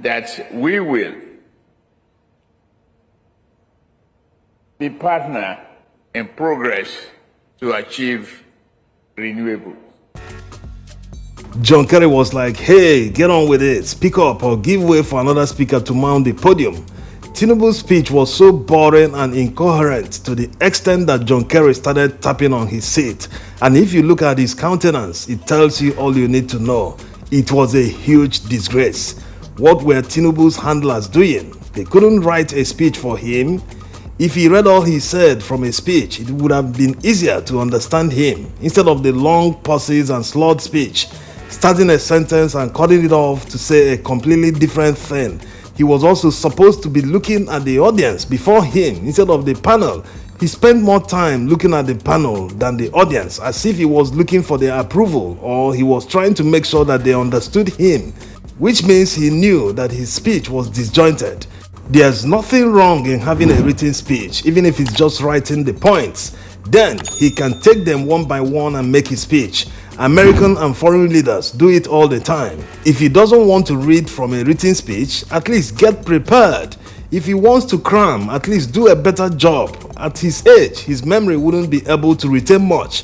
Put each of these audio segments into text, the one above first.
that we will be partner in progress to achieve renewables. John Kerry was like, hey, get on with it, speak up or give way for another speaker to mount the podium. Tinubu's speech was so boring and incoherent to the extent that John Kerry started tapping on his seat. And if you look at his countenance, it tells you all you need to know. It was a huge disgrace. What were Tinubu's handlers doing? They couldn't write a speech for him. If he read all he said from a speech, it would have been easier to understand him instead of the long pauses and slurred speech, starting a sentence and cutting it off to say a completely different thing. He was also supposed to be looking at the audience before him instead of the panel. He spent more time looking at the panel than the audience, as if he was looking for their approval or he was trying to make sure that they understood him, which means he knew that his speech was disjointed. There's nothing wrong in having a written speech, even if it's just writing the points. Then he can take them one by one and make his speech. American and foreign leaders do it all the time. If he doesn't want to read from a written speech, at least get prepared. If he wants to cram, at least do a better job. At his age, his memory wouldn't be able to retain much.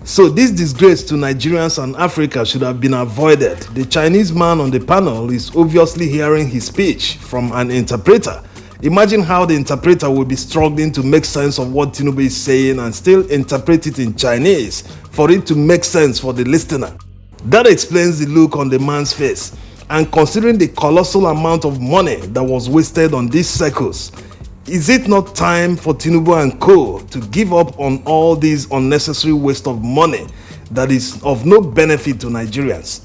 So this disgrace to Nigerians and Africa should have been avoided. The Chinese man on the panel is obviously hearing his speech from an interpreter. Imagine how the interpreter will be struggling to make sense of what Tinubu is saying and still interpret it in Chinese for it to make sense for the listener. That explains the look on the man's face. And considering the colossal amount of money that was wasted on these circles, is it not time for Tinubu and co. to give up on all this unnecessary waste of money that is of no benefit to Nigerians?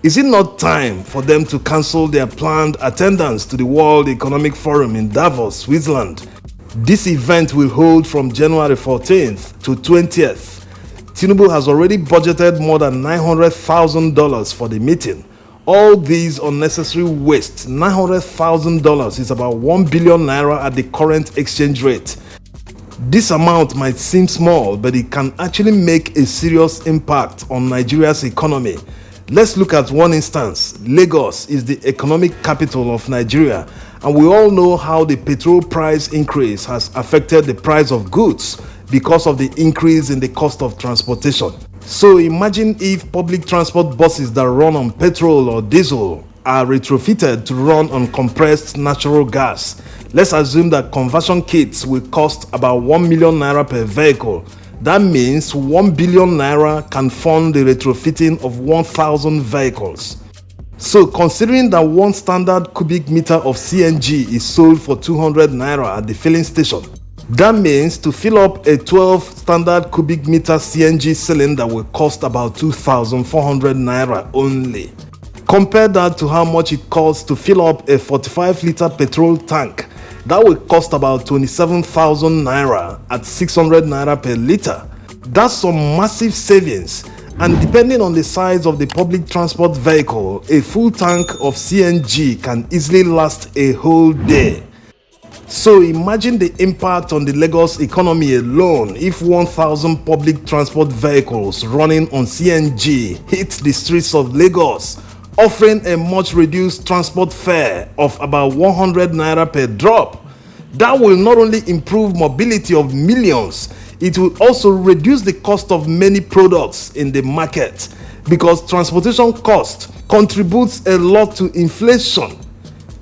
Is it not time for them to cancel their planned attendance to the World Economic Forum in Davos, Switzerland? This event will hold from January 14th to 20th. Tinubu has already budgeted more than $900,000 for the meeting. All these unnecessary waste, $900,000 is about 1 billion naira at the current exchange rate. This amount might seem small, but it can actually make a serious impact on Nigeria's economy. Let's look at one instance. Lagos is the economic capital of Nigeria, and we all know how the petrol price increase has affected the price of goods because of the increase in the cost of transportation. So imagine if public transport buses that run on petrol or diesel are retrofitted to run on compressed natural gas. Let's assume that conversion kits will cost about 1 million naira per vehicle. That means 1 billion naira can fund the retrofitting of 1,000 vehicles. So considering that one standard cubic meter of CNG is sold for 200 naira at the filling station, that means to fill up a 12 standard cubic meter CNG cylinder will cost about 2,400 naira only. Compare that to how much it costs to fill up a 45-liter petrol tank. That will cost about 27,000 naira at 600 naira per liter. That's some massive savings. And depending on the size of the public transport vehicle, a full tank of CNG can easily last a whole day. So imagine the impact on the Lagos economy alone if 1,000 public transport vehicles running on CNG hit the streets of Lagos, offering a much reduced transport fare of about 100 naira per drop. That will not only improve mobility of millions, it will also reduce the cost of many products in the market because transportation cost contributes a lot to inflation.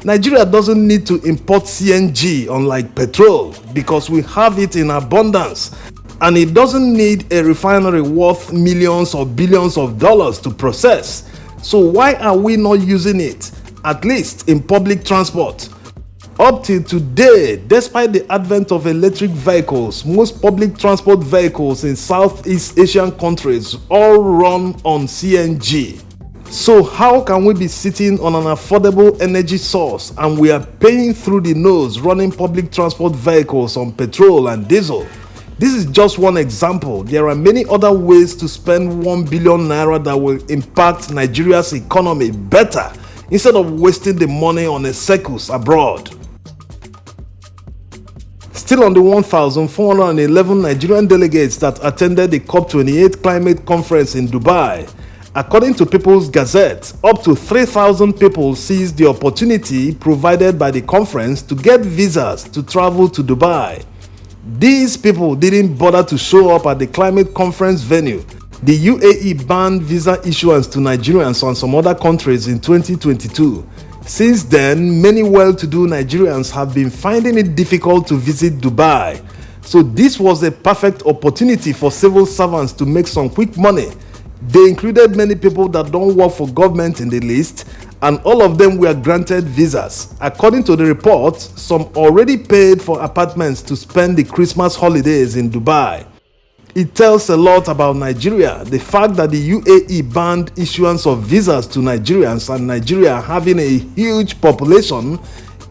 Nigeria doesn't need to import CNG unlike petrol because we have it in abundance, and it doesn't need a refinery worth millions or billions of dollars to process. So why are we not using it, at least in public transport? Up till today, despite the advent of electric vehicles, most public transport vehicles in Southeast Asian countries all run on CNG. So how can we be sitting on an affordable energy source and we are paying through the nose running public transport vehicles on petrol and diesel? This is just one example. There are many other ways to spend 1 billion naira that will impact Nigeria's economy better instead of wasting the money on a circus abroad. Still on the 1,411 Nigerian delegates that attended the COP28 climate conference in Dubai, According to People's Gazette, up to 3,000 people seized the opportunity provided by the conference to get visas to travel to Dubai. These people didn't bother to show up at the climate conference venue. The UAE banned visa issuance to Nigerians and some other countries in 2022. Since then, many well-to-do Nigerians have been finding it difficult to visit Dubai. So this was a perfect opportunity for civil servants to make some quick money. They included many people that don't work for government in the list, and all of them were granted visas. According to the report, some already paid for apartments to spend the Christmas holidays in Dubai. It tells a lot about Nigeria. The fact that the UAE banned issuance of visas to Nigerians, and Nigeria having a huge population,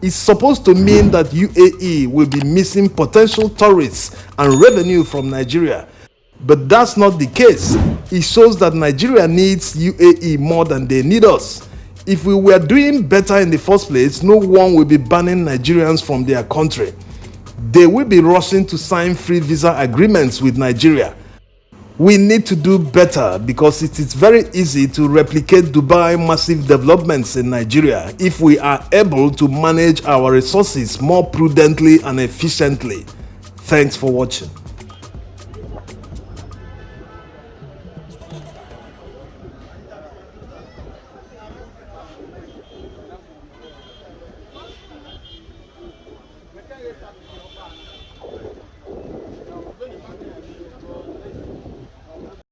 is supposed to mean that UAE will be missing potential tourists and revenue from Nigeria. But that's not the case. It shows that Nigeria needs UAE more than they need us. If we were doing better in the first place, no one will be banning Nigerians from their country. They will be rushing to sign free visa agreements with Nigeria. We need to do better because it is very easy to replicate Dubai massive developments in Nigeria if we are able to manage our resources more prudently and efficiently. Thanks for watching.